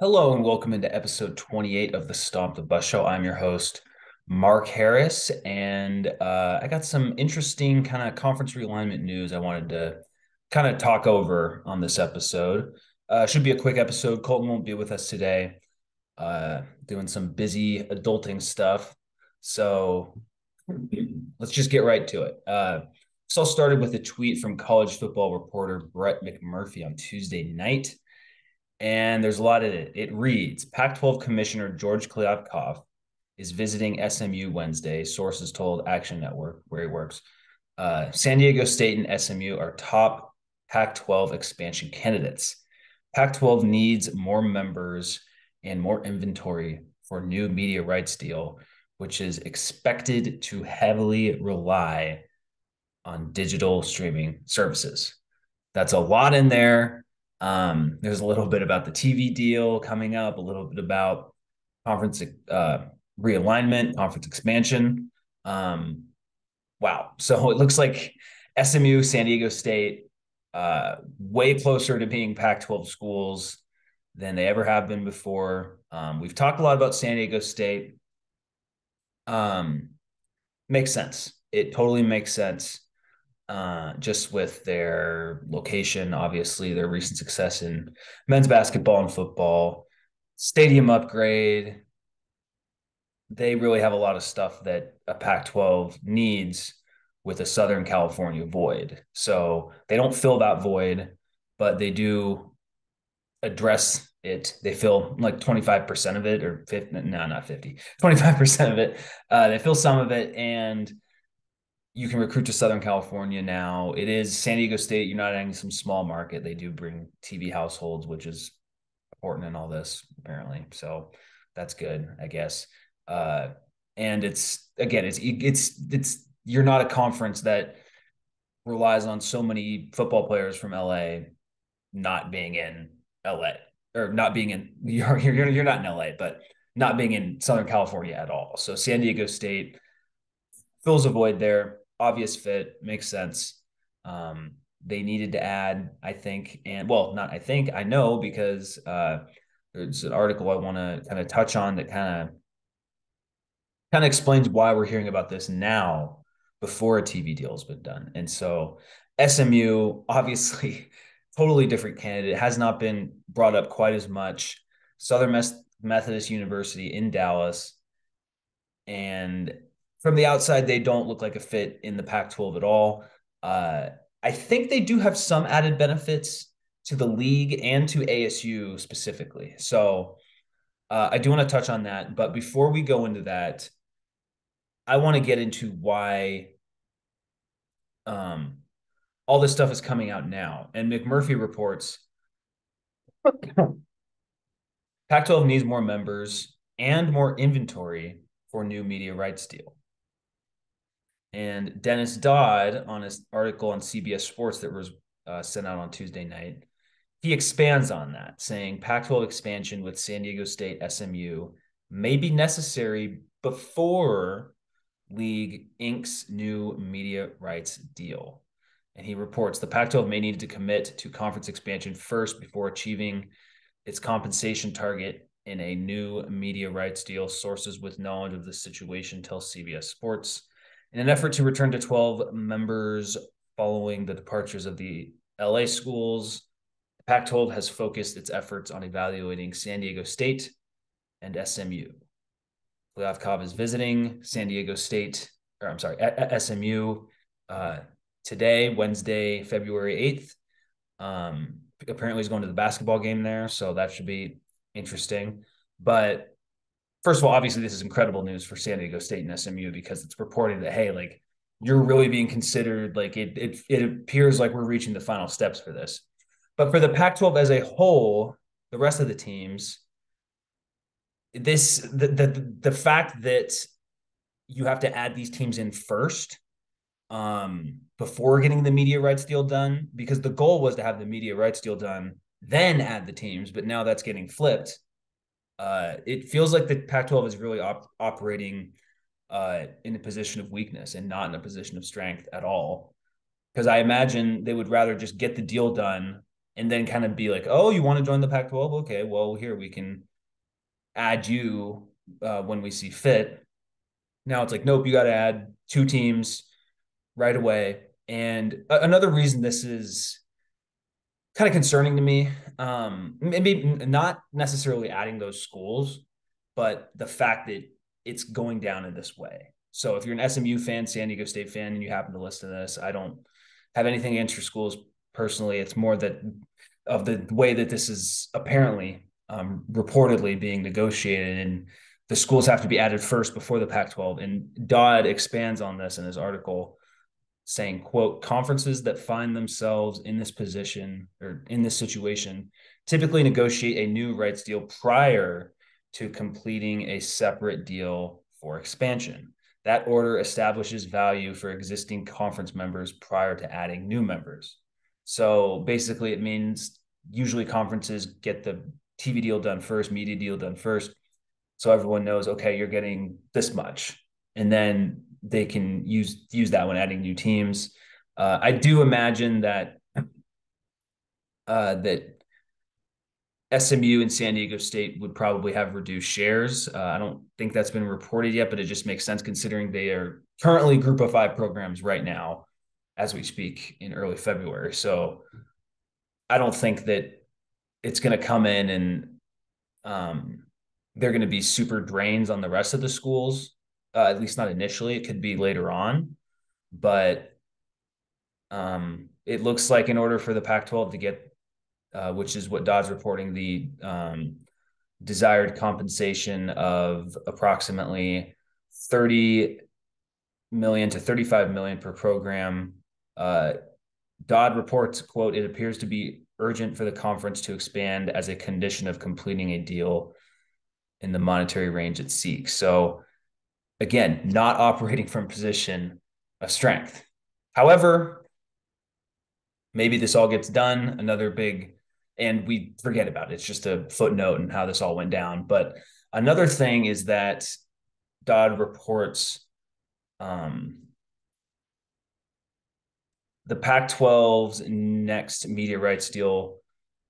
Hello and welcome into episode 28 of the Stomp the Bus Show. I'm your host, Mark Harris, and I got some interesting kind of conference realignment news I wanted to kind of talk over on this episode. Should be a quick episode. Colton won't be with us today, doing some busy adulting stuff. So let's just get right to it. So I'll started with a tweet from college football reporter Brett McMurphy on Tuesday night. And there's a lot in it. It reads Pac-12 Commissioner George Kliavkoff is visiting SMU Wednesday, sources told Action Network, where he works. San Diego State and SMU are top Pac-12 expansion candidates. Pac-12 needs more members and more inventory for new media rights deal, which is expected to heavily rely on digital streaming services. That's a lot in there. There's a little bit about the TV deal coming up, a little bit about conference realignment, conference expansion. Um, wow. So it looks like SMU, San Diego State, way closer to being Pac-12 schools than they ever have been before. We've talked a lot about San Diego State. Um, Makes sense. It totally makes sense, just with their location, obviously, their recent success in men's basketball and football, stadium upgrade. They really have a lot of stuff that a Pac 12 needs with a Southern California void. So they don't fill that void, but they do address it. They fill like 25% of it, or 50, no, not 50, 25% of it. They fill some of it. And you can recruit to Southern California now. It is San Diego State. You're not adding some small market. They do bring TV households, which is important in all this, apparently. So that's good, I guess. Uh, and it's again, it's you're not a conference that relies on so many football players from LA not being in LA, or not being in you're not in LA, but not being in Southern California at all. So San Diego State fills a void there. Obvious fit, makes sense. They needed to add, I think, and well, not I think, I know, because there's an article I want to kind of touch on that kind of explains why we're hearing about this now before a TV deal has been done. And so SMU, obviously, totally different candidate, has not been brought up quite as much. Southern Methodist University in Dallas, and from the outside, they don't look like a fit in the Pac-12 at all. Uh, I think they do have some added benefits to the league and to ASU specifically. So I do want to touch on that. But before we go into that, I want to get into why um, all this stuff is coming out now. And McMurphy reports Pac-12 needs more members and more inventory for new media rights deal. And Dennis Dodd, on his article on CBS Sports that was sent out on Tuesday night, he expands on that, saying Pac-12 expansion with San Diego State SMU may be necessary before league inks new media rights deal. And he reports the Pac-12 may need to commit to conference expansion first before achieving its compensation target in a new media rights deal. Sources with knowledge of the situation tell CBS Sports. In an effort to return to 12 members following the departures of the LA schools, the Pac-12 has focused its efforts on evaluating San Diego State and SMU. Kliavkoff is visiting San Diego State, or I'm sorry, SMU today, Wednesday, February 8th. Apparently he's going to the basketball game there, so that should be interesting. But first of all, obviously this is incredible news for San Diego State and SMU, because it's reporting that, hey, like, you're really being considered. Like it appears like we're reaching the final steps for this. But for the Pac-12 as a whole, the rest of the teams, the fact that you have to add these teams in first, before getting the media rights deal done, because the goal was to have the media rights deal done, then add the teams, but now that's getting flipped. It feels like the Pac-12 is really operating in a position of weakness and not in a position of strength at all. Because I imagine they would rather just get the deal done and then kind of be like, oh, you want to join the Pac-12? Okay, well, here we can add you when we see fit. Now it's like, nope, you got to add two teams right away. And another reason this is kind of concerning to me, maybe not necessarily adding those schools, but the fact that it's going down in this way. So if you're an SMU fan, San Diego State fan, and you happen to listen to this, I don't have anything against your schools personally. It's more that of the way that this is apparently reportedly being negotiated, and the schools have to be added first before the Pac-12. And Dodd expands on this in his article, saying, quote, conferences that find themselves in this position or in this situation typically negotiate a new rights deal prior to completing a separate deal for expansion. That order establishes value for existing conference members prior to adding new members. So basically, it means usually conferences get the TV deal done first, media deal done first. So everyone knows, okay, you're getting this much. And then they can use that when adding new teams. I do imagine that that SMU and San Diego State would probably have reduced shares. I don't think that's been reported yet, but it just makes sense considering they are currently Group of Five programs right now, as we speak in early February. So I don't think that it's going to come in and they're going to be super drains on the rest of the schools. At least not initially. It could be later on, but it looks like in order for the Pac-12 to get, which is what Dodd's reporting, the desired compensation of approximately 30 million to 35 million per program. Dodd reports, quote, it appears to be urgent for the conference to expand as a condition of completing a deal in the monetary range it seeks. So again, not operating from a position of strength. However, maybe this all gets done, another big, and we forget about it. It's just a footnote in how this all went down. But another thing is that Dodd reports the Pac-12's next media rights deal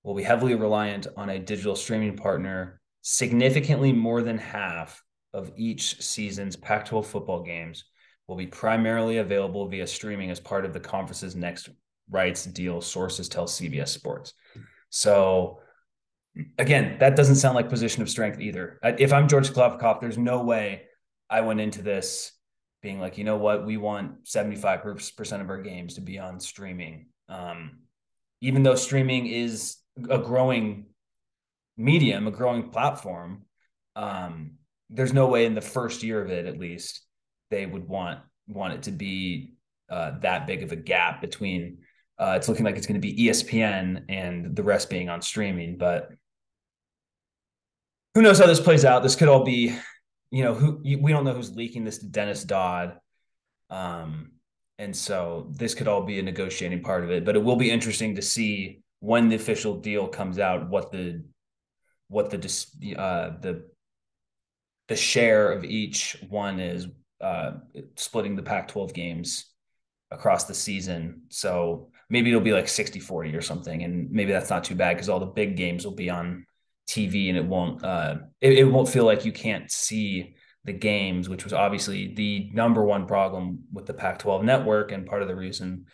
will be heavily reliant on a digital streaming partner. Significantly more than half of each season's Pac-12 football games will be primarily available via streaming as part of the conference's next rights deal, sources tell CBS Sports. So again, that doesn't sound like position of strength either. If I'm George Kliavkoff, there's no way I went into this being like, you know what, we want 75% of our games to be on streaming. Even though streaming is a growing medium, a growing platform, there's no way in the first year of it, at least, they would want it to be that big of a gap between it's looking like it's going to be ESPN and the rest being on streaming. But who knows how this plays out? This could all be, we don't know who's leaking this to Dennis Dodd. And so this could all be a negotiating part of it, but it will be interesting to see when the official deal comes out, what the share of each one is, splitting the Pac-12 games across the season. So maybe it'll be like 60-40 or something. And maybe that's not too bad because all the big games will be on TV and it won't feel like you can't see the games, which was obviously the number one problem with the Pac-12 network and part of the reason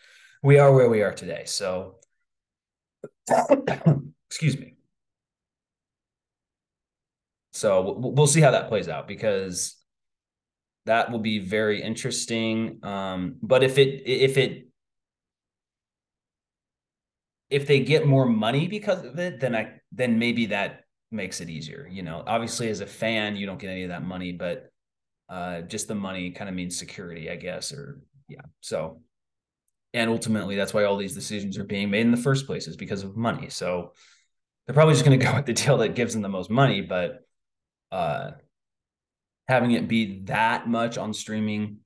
we are where we are today. So excuse me. So we'll see how that plays out because that will be very interesting. But if they get more money because of it, then maybe that makes it easier. Obviously as a fan, you don't get any of that money, but just the money kind of means security, I guess, or yeah. So, and ultimately that's why all these decisions are being made in the first place is because of money. So they're probably just going to go with the deal that gives them the most money, but having it be that much on streaming,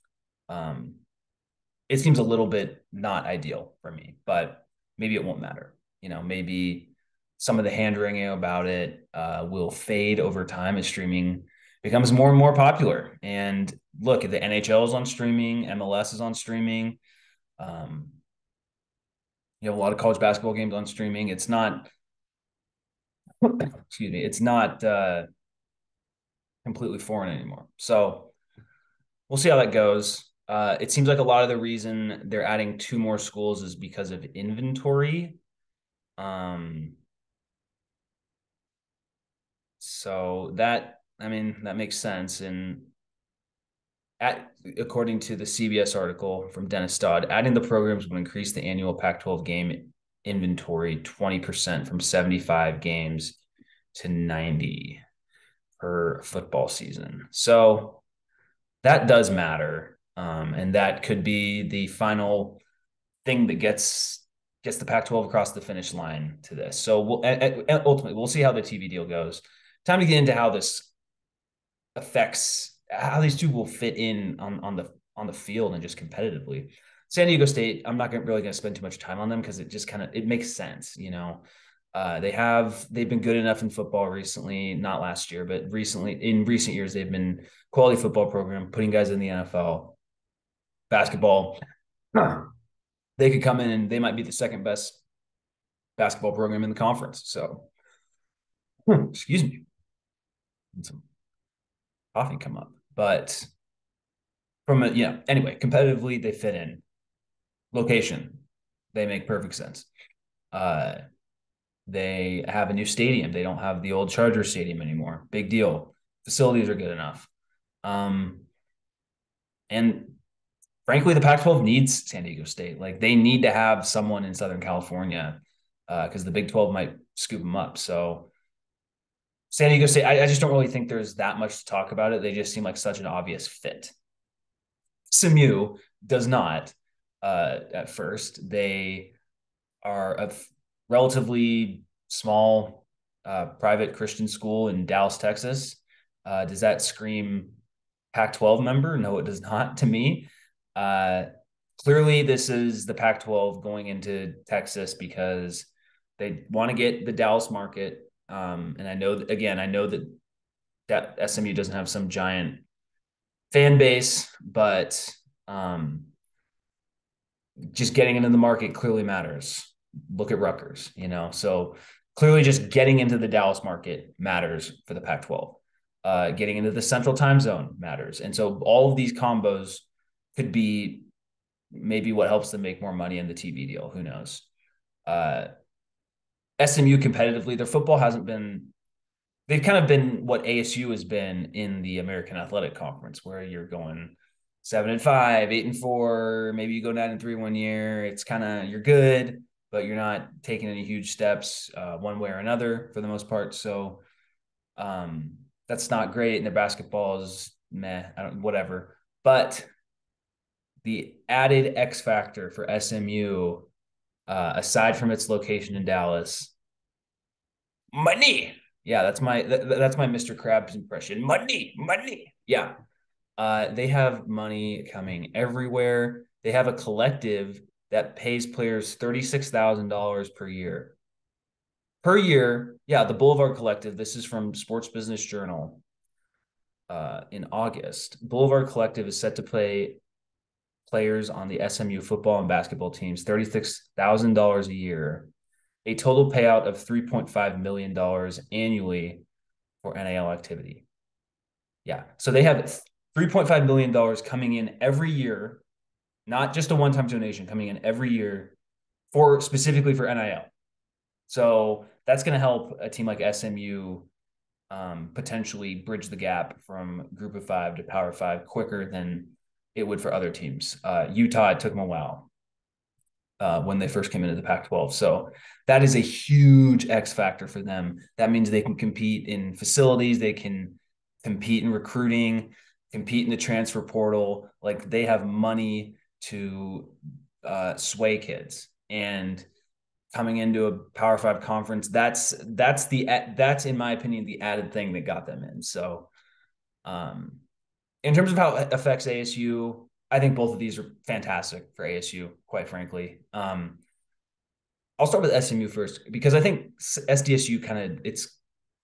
it seems a little bit not ideal for me, but maybe it won't matter. Maybe some of the hand wringing about it will fade over time as streaming becomes more and more popular. And look, the NHL is on streaming, MLS is on streaming. You have a lot of college basketball games on streaming. It's not, excuse me, it's not completely foreign anymore. So we'll see how that goes. It seems like a lot of the reason they're adding two more schools is because of inventory. Um, so that, I mean, that makes sense. And according to the CBS article from Dennis Dodd, adding the programs would increase the annual Pac-12 game inventory 20% from 75 games to 90 per football season. So that does matter. And that could be the final thing that gets the Pac-12 across the finish line to this. So ultimately, we'll see how the TV deal goes. Time to get into how this affects how these two will fit in on the field and just competitively. San Diego State, I'm not really going to spend too much time on them because it just it makes sense, you know. They've been good enough in football recently, not last year, but recently in recent years they've been quality football program, putting guys in the NFL. Basketball, they could come in and they might be the second best basketball program in the conference. So, excuse me, some coffee come up, but anyway, competitively they fit in. Location, they make perfect sense. Uh, they have a new stadium. They don't have the old Charger Stadium anymore. Big deal. Facilities are good enough. And frankly, the Pac-12 needs San Diego State. Like they need to have someone in Southern California because the Big 12 might scoop them up. So San Diego State, I just don't really think there's that much to talk about it. They just seem like such an obvious fit. SMU does not at first. They are a relatively small private Christian school in Dallas, Texas. Does that scream Pac-12 member? No, it does not to me. Clearly, this is the Pac-12 going into Texas because they want to get the Dallas market. And I know that SMU doesn't have some giant fan base, but just getting into the market clearly matters. Look at Rutgers, you know. So clearly, just getting into the Dallas market matters for the Pac-12. Getting into the Central Time Zone matters, and so all of these combos could be maybe what helps them make more money in the TV deal. Who knows? SMU competitively, their football hasn't been. They've kind of been what ASU has been in the American Athletic Conference, where you're going 7-5, 8-4, maybe you go 9-3 one year. It's kind of you're good, but you're not taking any huge steps one way or another for the most part. So that's not great. And the basketball is meh, whatever. But the added X factor for SMU, aside from its location in Dallas, money. Yeah, that's my Mr. Krabs impression. Money. Yeah. They have money coming everywhere. They have a collective that pays players $36,000 per year. Per year, yeah, the Boulevard Collective. This is from Sports Business Journal in August. Boulevard Collective is set to pay players on the SMU football and basketball teams $36,000 a year, a total payout of $3.5 million annually for NIL activity. Yeah. So they have $3.5 million coming in every year, not just a one-time donation coming in every year specifically for NIL. So that's going to help a team like SMU potentially bridge the gap from Group of Five to Power Five quicker than it would for other teams. Utah, it took them a while when they first came into the Pac-12. So that is a huge X factor for them. That means they can compete in facilities, they can compete in recruiting, compete in the transfer portal. Like they have money to sway kids. And coming into a Power Five conference, that's in my opinion the added thing that got them in. So in terms of how it affects ASU, I think both of these are fantastic for ASU, quite frankly. I'll start with SMU first because I think SDSU it's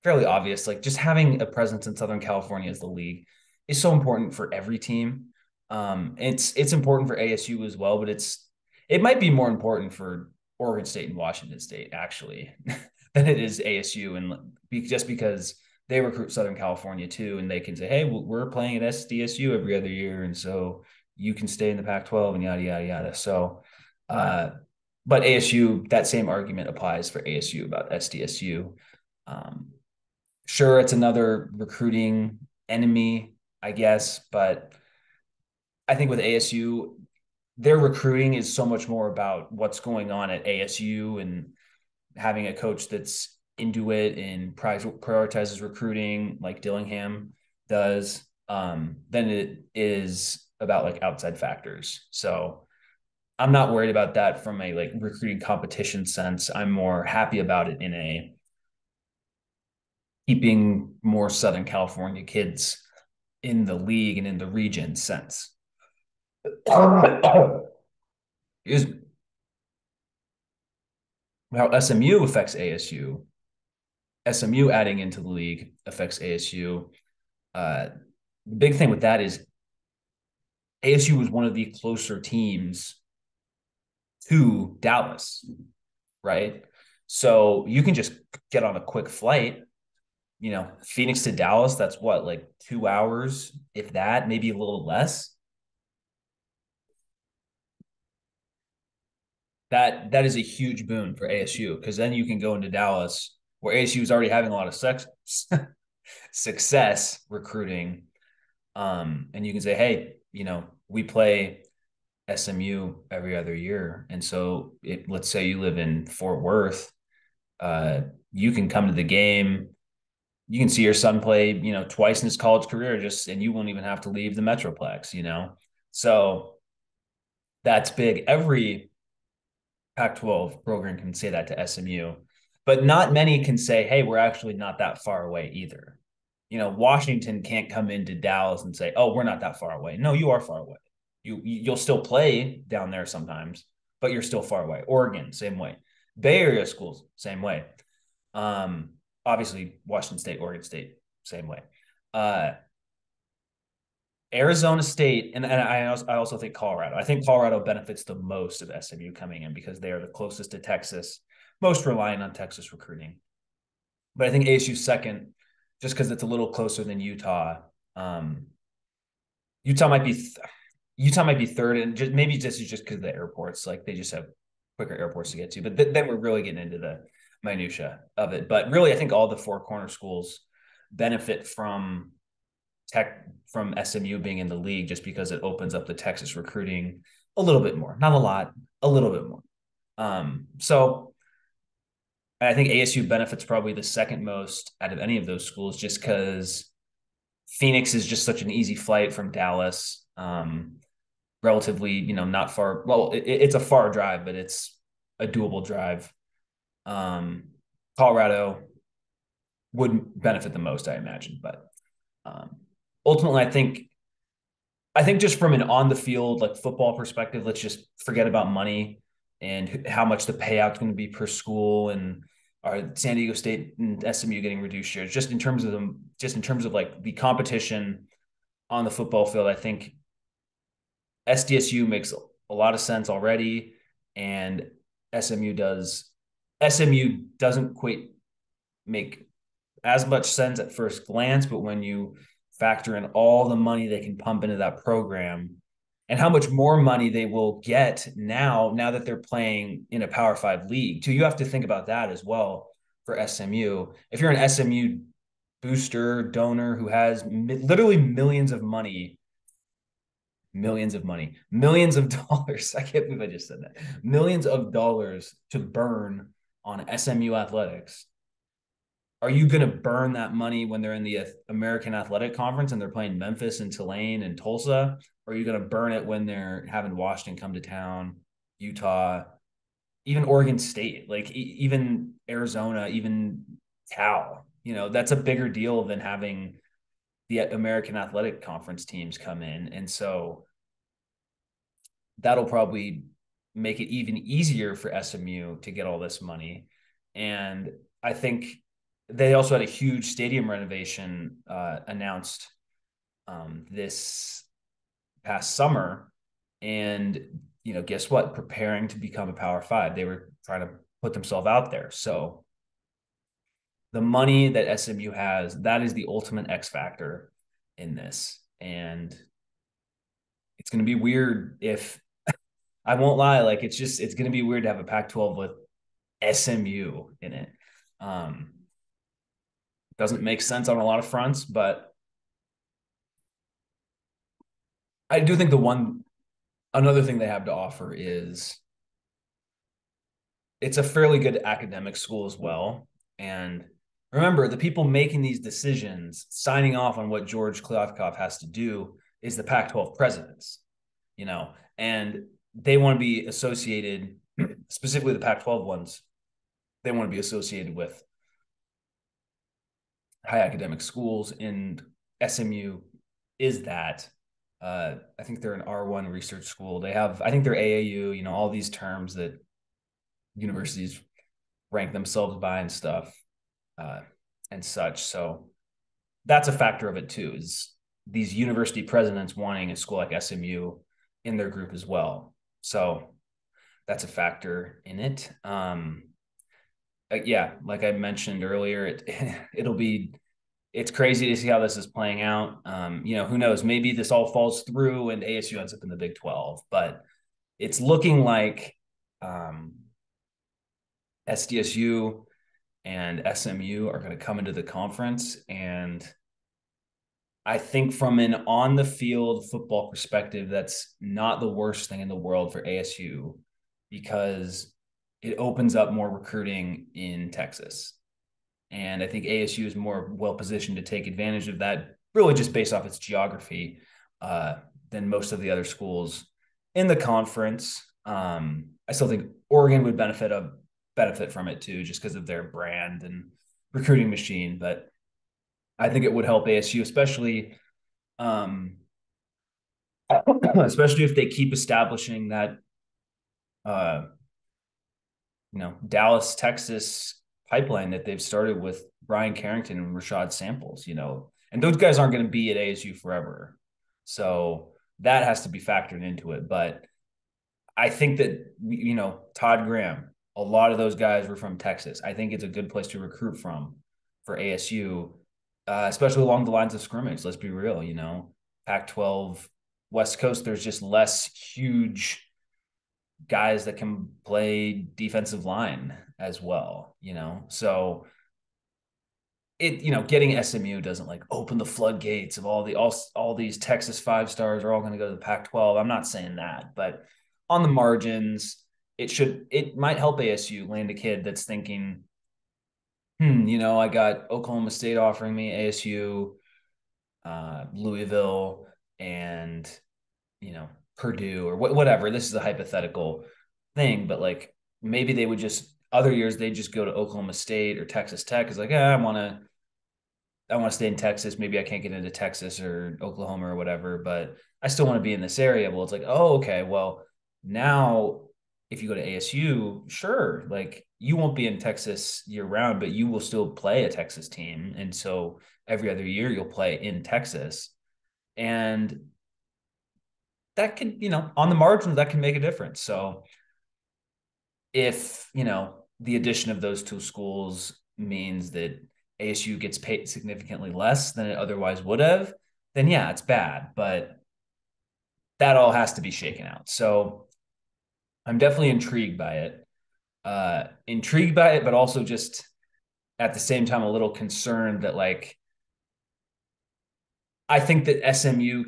fairly obvious. Like just having a presence in Southern California as the league is so important for every team. It's important for ASU as well, but it might be more important for Oregon State and Washington State actually than it is ASU, and just because they recruit Southern California too, and they can say, hey, we're playing at SDSU every other year, and so you can stay in the Pac-12 and yada yada yada. So, but ASU, that same argument applies for ASU about SDSU. Um, sure, it's another recruiting enemy, I guess, but I think with ASU, their recruiting is so much more about what's going on at ASU and having a coach that's into it and prioritizes recruiting like Dillingham does, than it is about like outside factors. So I'm not worried about that from a like recruiting competition sense. I'm more happy about it in a keeping more Southern California kids in the league and in the region sense. Is how SMU affects ASU. SMU adding into the league affects ASU. The big thing with that is ASU was one of the closer teams to Dallas, right? So you can just get on a quick flight, Phoenix to Dallas, that's what, like 2 hours, if that, maybe a little less. That is a huge boon for ASU because then you can go into Dallas where ASU is already having a lot of success recruiting. And you can say, hey, we play SMU every other year. And so let's say you live in Fort Worth, you can come to the game. You can see your son play, twice in his college career, and you won't even have to leave the Metroplex. So that's big. Every Pac-12 program can say that to SMU, but not many can say, hey, we're actually not that far away either. Washington can't come into Dallas and say, oh, we're not that far away. No, you are far away. You'll still play down there sometimes, but you're still far away. Oregon, same way. Bay Area schools, same way. Obviously, Washington State, Oregon State, same way. Arizona State, and I also think Colorado. I think Colorado benefits the most of SMU coming in because they are the closest to Texas, most reliant on Texas recruiting. But I think ASU second, just because it's a little closer than Utah. Utah might be Utah might be third, and maybe just because of the airports, like they just have quicker airports to get to. But then we're really getting into the minutia of it. But really, I think all the four corner schools benefit from SMU being in the league just because it opens up the Texas recruiting a little bit more, not a lot, a little bit more. So I think ASU benefits probably the second most out of any of those schools just because Phoenix is just such an easy flight from Dallas. Relatively, not far. Well, it's a far drive, but it's a doable drive. Colorado would benefit the most, I imagine. But ultimately, I think just from an on the field like football perspective, let's just forget about money and how much the payout's going to be per school, and are San Diego State and SMU getting reduced shares. Just in terms of like the competition on the football field, I think SDSU makes a lot of sense already, and SMU does. SMU doesn't quite make as much sense at first glance, but when you factor in all the money they can pump into that program and how much more money they will get now that they're playing in a Power 5 league too, you have to think about that as well for SMU. If you're an SMU booster donor who has literally millions of dollars. I can't believe I just said that. Millions of dollars to burn on SMU athletics. Are you going to burn that money when they're in the American Athletic Conference and they're playing Memphis and Tulane and Tulsa? Or are you going to burn it when they're having Washington come to town, Utah, even Oregon State, like even Arizona, even Cal? That's a bigger deal than having the American Athletic Conference teams come in. And so that'll probably make it even easier for SMU to get all this money. And I think they also had a huge stadium renovation announced this past summer. And, guess what? Preparing to become a Power 5. They were trying to put themselves out there. So the money that SMU has, that is the ultimate X factor in this. And it's going to be weird if I won't lie, like it's going to be weird to have a Pac-12 with SMU in it. Um, doesn't make sense on a lot of fronts, but I do think another thing they have to offer is it's a fairly good academic school as well. And remember, the people making these decisions, signing off on what George Kliavkoff has to do, is the Pac-12 presidents, and they want to be associated, specifically the Pac-12 ones. They want to be associated with high academic schools, and SMU is that. I think they're an R1 research school. I think they're AAU, all these terms that universities rank themselves by and stuff, uh, and such. So that's a factor of it too, is these university presidents wanting a school like SMU in their group as well. So that's a factor in it. Yeah, like I mentioned earlier, it's crazy to see how this is playing out. Who knows? Maybe this all falls through and ASU ends up in the Big 12, but it's looking like SDSU and SMU are going to come into the conference. And I think from an on the field football perspective, that's not the worst thing in the world for ASU because it opens up more recruiting in Texas. And I think ASU is more well positioned to take advantage of that, really just based off its geography, uh, than most of the other schools in the conference. I still think Oregon would benefit from it too, just because of their brand and recruiting machine. But I think it would help ASU, um, especially if they keep establishing that, uh, Dallas, Texas pipeline that they've started with Brian Carrington and Rashad Samples, and those guys aren't going to be at ASU forever. So that has to be factored into it. But I think that, Todd Graham, a lot of those guys were from Texas. I think it's a good place to recruit from for ASU, especially along the lines of scrimmage. Let's be real, Pac-12 West Coast, there's just less huge guys that can play defensive line as well, So getting SMU doesn't like open the floodgates of all these Texas five stars are all going to go to the Pac-12. I'm not saying that, but on the margins, it might help ASU land a kid that's thinking, I got Oklahoma State offering me ASU, Louisville, and Purdue or whatever. This is a hypothetical thing, but like maybe they would just other years they just go to Oklahoma State or Texas Tech. Is like, I want to stay in Texas. Maybe I can't get into Texas or Oklahoma or whatever, but I still want to be in this area. Well, it's like, oh, okay. Well, now if you go to ASU, sure, like you won't be in Texas year round, but you will still play a Texas team. And so every other year you'll play in Texas. And that can, on the margins, that can make a difference. So if, the addition of those two schools means that ASU gets paid significantly less than it otherwise would have, then yeah, it's bad. But that all has to be shaken out. So I'm definitely intrigued by it, but also just at the same time a little concerned that like I think that SMU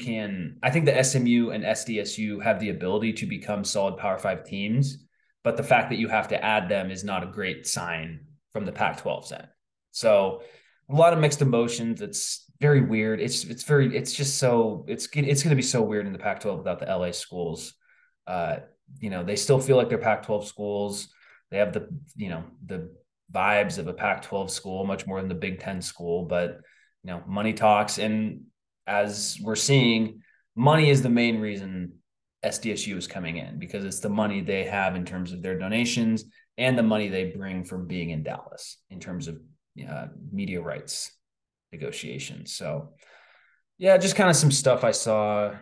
and SDSU have the ability to become solid Power Five teams, but the fact that you have to add them is not a great sign from the Pac-12 end. So a lot of mixed emotions. It's very weird. It's just so it's going to be so weird in the Pac-12 without the LA schools. Uh, they still feel like they're Pac-12 schools. They have the vibes of a Pac-12 school much more than the Big Ten school, but money talks, and as we're seeing, money is the main reason SDSU is coming in because it's the money they have in terms of their donations and the money they bring from being in Dallas in terms of media rights negotiations. So, yeah, just kind of some stuff I saw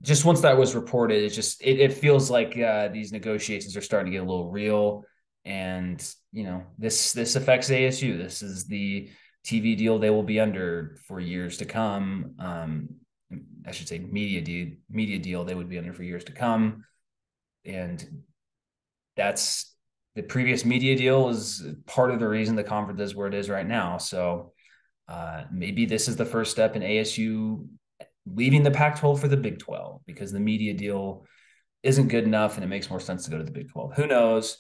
just once that was reported, it feels like these negotiations are starting to get a little real, and this affects ASU. This is the TV deal they will be under for years to come. I should say media deal they would be under for years to come, and that's the previous media deal is part of the reason the conference is where it is right now. So maybe this is the first step in ASU leaving the Pac-12 for the Big 12 because the media deal isn't good enough and it makes more sense to go to the Big 12. Who knows?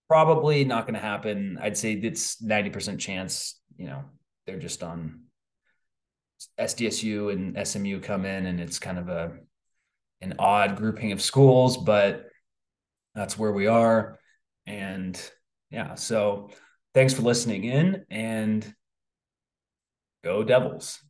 Probably not going to happen. I'd say it's 90% chance, they're just on SDSU and SMU come in and it's kind of an odd grouping of schools, but that's where we are. And yeah, so thanks for listening in and go Devils.